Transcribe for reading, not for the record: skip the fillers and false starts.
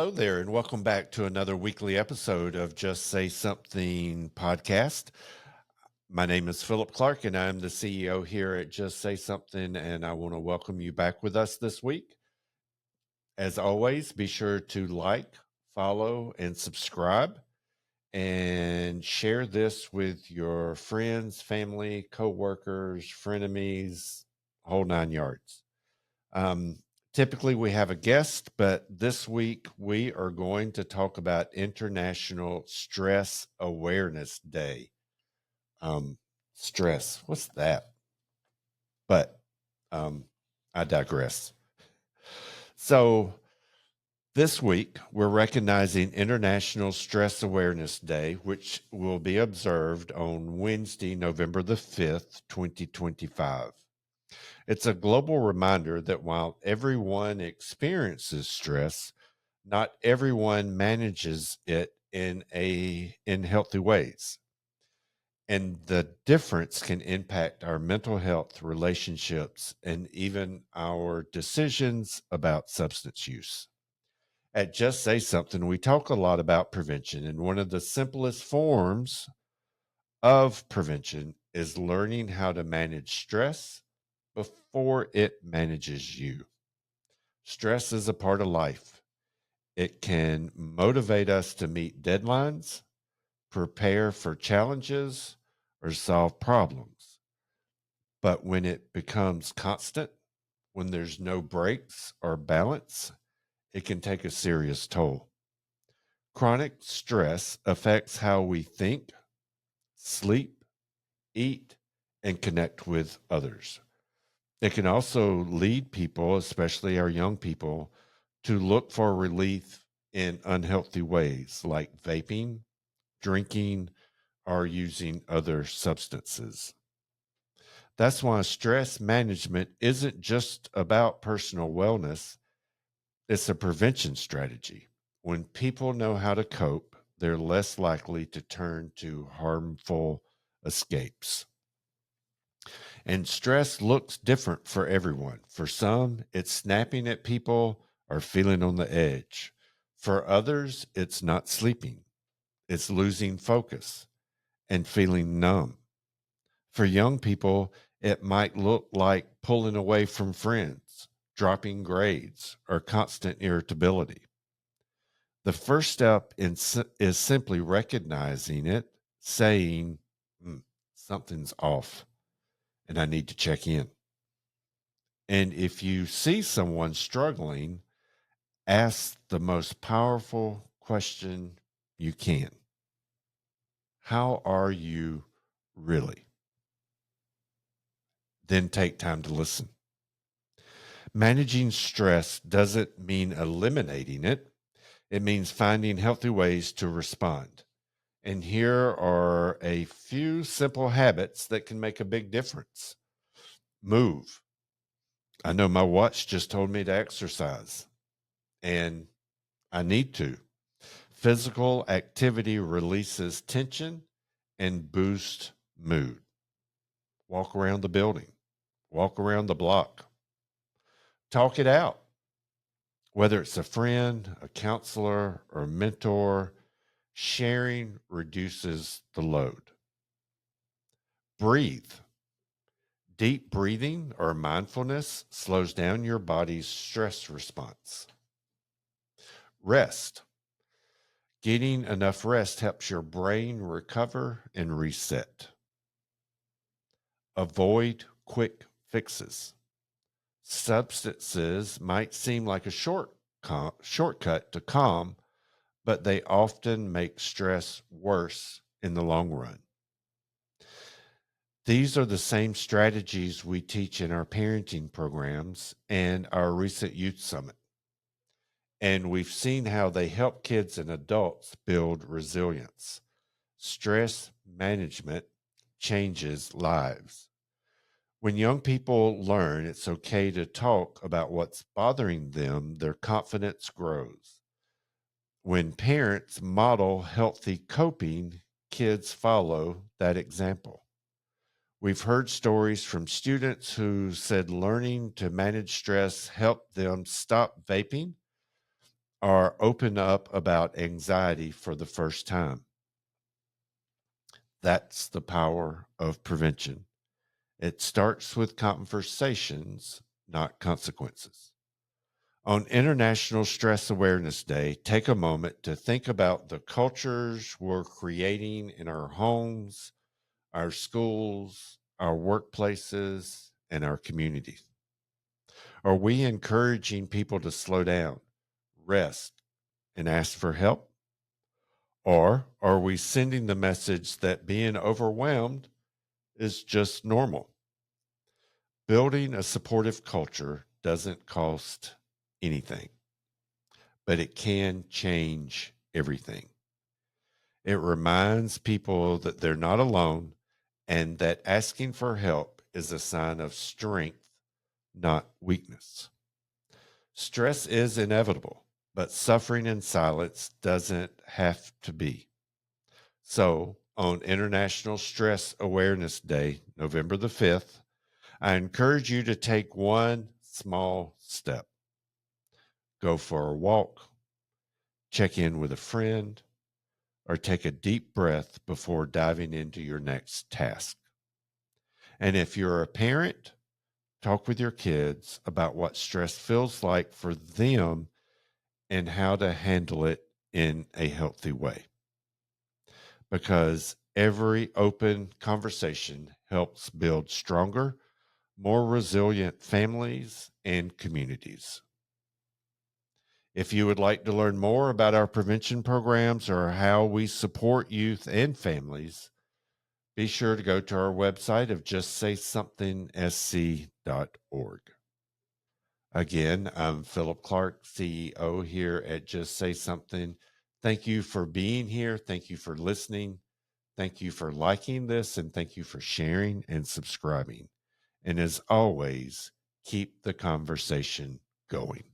Hello there, and welcome back to another weekly episode of Just Say Something podcast. My name is Philip Clark, and I'm the CEO here at Just Say Something, and I want to welcome you back with us this week. As always, be sure to like, follow, and subscribe, and share this with your friends, family, coworkers, frenemies, whole nine yards. Um, Typically, we have a guest, but this week we are going to talk about International Stress Awareness Day. Um, Stress, what's that? But um, I digress. So, this week we're recognizing International Stress Awareness Day, which will be observed on Wednesday, November the 5th, 2025. It's a global reminder that while everyone experiences stress, not everyone manages it in healthy ways. And the difference can impact our mental health, relationships, and even our decisions about substance use. At Just Say Something, we talk a lot about prevention, and one of the simplest forms of prevention is learning how to manage stress before it manages you. Stress is a part of life. It can motivate us to meet deadlines, prepare for challenges, or solve problems. But when it becomes constant, when there's no breaks or balance, it can take a serious toll. Chronic stress affects how we think, sleep, eat, and connect with others. It can also lead people, especially our young people, to look for relief in unhealthy ways like vaping, drinking, or using other substances. That's why stress management isn't just about personal wellness, it's a prevention strategy. When people know how to cope, they're less likely to turn to harmful escapes. And stress looks different for everyone. For some, it's snapping at people or feeling on the edge. For others, it's not sleeping, it's losing focus and feeling numb. For young people, it might look like pulling away from friends, dropping grades, or constant irritability. The first step is simply recognizing it, saying, "Hmm, something's off, and I need to check in." And if you see someone struggling, ask the most powerful question you can. How are you really? Then take time to listen. Managing stress doesn't mean eliminating it, it means finding healthy ways to respond. And here are a few simple habits that can make a big difference. Move. I know my watch just told me to exercise, and I need to. Physical activity releases tension and boosts mood. Walk around the building, walk around the block, talk it out. Whether it's a friend, a counselor, or a mentor, sharing reduces the load. Breathe. Deep breathing or mindfulness slows down your body's stress response. Rest. Getting enough rest helps your brain recover and reset. Avoid quick fixes. Substances might seem like a shortcut to calm, but they often make stress worse in the long run. These are the same strategies we teach in our parenting programs and our recent youth summit. And we've seen how they help kids and adults build resilience. Stress management changes lives. When young people learn it's okay to talk about what's bothering them, their confidence grows. When parents model healthy coping, kids follow that example. We've heard stories from students who said learning to manage stress helped them stop vaping or open up about anxiety for the first time. That's the power of prevention. It starts with conversations, not consequences. On International Stress Awareness Day, take a moment to think about the cultures we're creating in our homes, our schools, our workplaces, and our communities. Are we encouraging people to slow down, rest, and ask for help? Or are we sending the message that being overwhelmed is just normal? Building a supportive culture doesn't cost anything, but it can change everything. It reminds people that they're not alone and that asking for help is a sign of strength, not weakness. Stress is inevitable, but suffering in silence doesn't have to be. So, on International Stress Awareness Day, November the 5th, I encourage you to take one small step. Go for a walk, check in with a friend, or take a deep breath before diving into your next task. And if you're a parent, talk with your kids about what stress feels like for them and how to handle it in a healthy way. Because every open conversation helps build stronger, more resilient families and communities. If you would like to learn more about our prevention programs or how we support youth and families, be sure to go to our website of justsaysomethingsc.org. Again, I'm Philip Clark, CEO here at Just Say Something. Thank you for being here. Thank you for listening. Thank you for liking this, and thank you for sharing and subscribing. And as always, keep the conversation going.